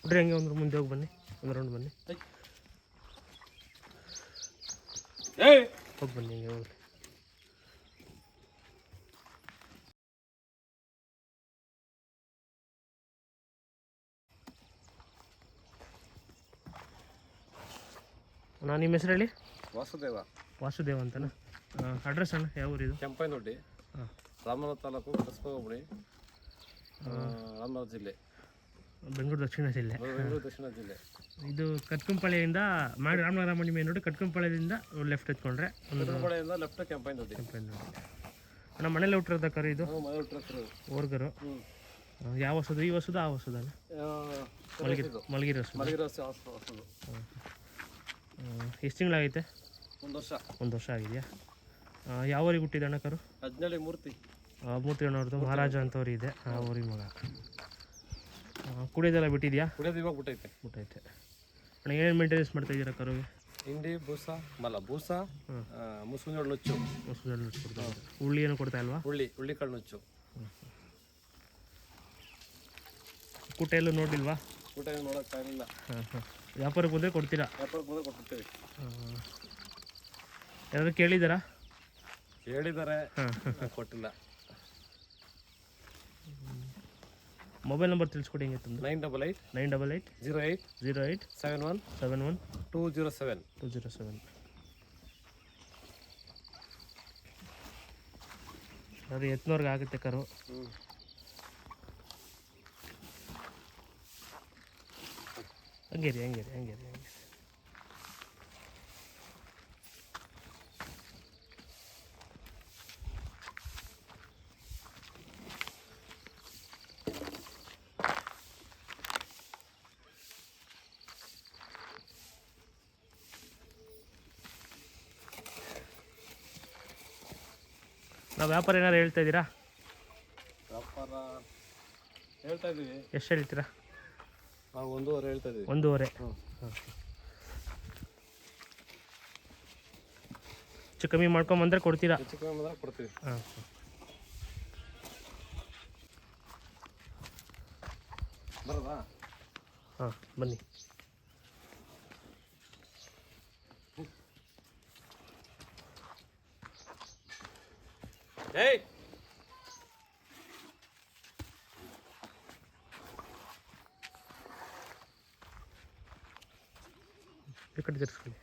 ಬಿಡ್ರಿ ಹಂಗೆ ಒಂದು ಮುಂದೆ ಹೋಗಿ ಬನ್ನಿ, ಒಂದು ರೌಂಡ್ ಬನ್ನಿ, ಹೋಗಿ ಬನ್ನಿ ಹಿಂಗೆ ಹೋಗಿ. ನಾನು ನಿಮ್ಮ ಹೆಸರು ಹೇಳಿ? ವಾಸುದೇವ ಅಂತನಾ? ಅಡ್ರೆಸ್ ಅಣ್ಣ ಯಾವ ಊರಿದು? ಕೆಂಪೈನೊಡ್ಡಿ, ರಾಮನಗರ ತಾಲೂಕು, ಕಸಬಾ ಹೋಬಳಿ, ರಾಮನಗರ ಜಿಲ್ಲೆ, ಬೆಂಗಳೂರು ದಕ್ಷಿಣ ಜಿಲ್ಲೆ. ಇದು ಕಟ್ಕಂಪಾಳ್ಯದಿಂದ ಮಾಡಿ ರಾಮನಗರ ಮಂಡಿ ಮೇನ್ ರೋಡ್, ಕಟ್ಕಂಪಾಳ್ಯದಿಂದ ಲೆಫ್ಟ್ ಎತ್ಕೊಂಡ್ರೆ ಲೆಫ್ಟ್ ಕೆಂಪೈನೊಡ್ಡಿ. ನಮ್ಮ ಮನೇಲಿ ಹುಟ್ಟಿರೋದ ಕರು ಇದು? ಓರ್ಗರು. ಯಾವ ಹೊಸದು? ಈ ಹೊಸದು ಆ ಹೊಸದ? ಮಲಗಿರೋ ಹೊಸದು. ಎಷ್ಟು ತಿಂಗಳಾಗೈತೆ? ಒಂದು ವರ್ಷ ಆಗಿದೆಯಾ? ಯಾವ ಊರಿಗೆ ಹುಟ್ಟಿದೆ ಅಣ್ಣ ಕರು? ಮೂರ್ತಿ ಅಣ್ಣವ್ರದ್ದು ಮಹಾರಾಜ ಅಂತವ್ರು ಇದೆ, ಆ ಊರಿಗೆ ಮಗ. ಕುಡಿಯೋದೆಲ್ಲ ಬಿಟ್ಟಿದೆಯಾ? ಇವಾಗ ಬಿಟ್ಟೈತೆ. ಅಣ್ಣ ಏನೇನು ಮೇಂಟೆನೆನ್ಸ್ ಮಾಡ್ತಾ ಇದ್ದೀರಾ ಕರುಗೆ? ಹಿಂಡಿ, ಬೂಸ, ಮುಸುಂಜೋಳ ನುಚ್ಚು ಕೊಡ್ತಾ ಇದ್ದೀರಾ? ಹುಳ್ಳಿ ಏನು ಕೊಡ್ತಾ ಇಲ್ವಾ? ಹುಳ್ಳಿ ಕಾಳು ನುಚ್ಚು. ಕೂಟ ಎಲ್ಲೂ ನೋಡಿಲ್ವಾ? ಊಟ ಏನು ನೋಡೋಕ್ಕಾಗಿಲ್ಲ. ವ್ಯಾಪಾರಕ್ಕೆ ಬಂದರೆ ಕೊಡ್ತೀರಾ? ಕೊಡ್ತೀವಿ. ಯಾರಾದ್ರು ಕೇಳಿದಾರಾ? ಹೇಳಿದ್ದಾರೆ, ಕೊಟ್ಟಿಲ್ಲ. ಮೊಬೈಲ್ ನಂಬರ್ ತಿಳಿಸ್ಕೊಡಿ ಹೆಂಗೆ ತಂದು? 988 08 71 207. ಅದು ಎತ್ನೂರ್ಗೆ ಆಗುತ್ತೆ ಕರು. ಹಂಗೆ ರೀ. ನಾವು ವ್ಯಾಪಾರ ಏನಾರು ಹೇಳ್ತಾ ಇದ್ದೀರಾ? ವ್ಯಾಪಾರ ಹೇಳ್ತಾ ಇದ್ದೀವಿ. ಎಷ್ಟು ಹೇಳ್ತೀರಾ? ನಾವು 1.5 ಹೇಳ್ತಾ ಇದ್ದೀವಿ. 1.5. ಹೆಚ್ಚು ಕಮ್ಮಿ ಮಾಡ್ಕೊಂಬಂದ್ರೆ ಕೊಡ್ತೀರಾ? ಕೊಡ್ತೀವಿ. ಬರೋದಾ? ಬನ್ನಿ. ಈ ಕಡೆ ತಿರ್ಸ್ಕೊಳ್ಳಿ.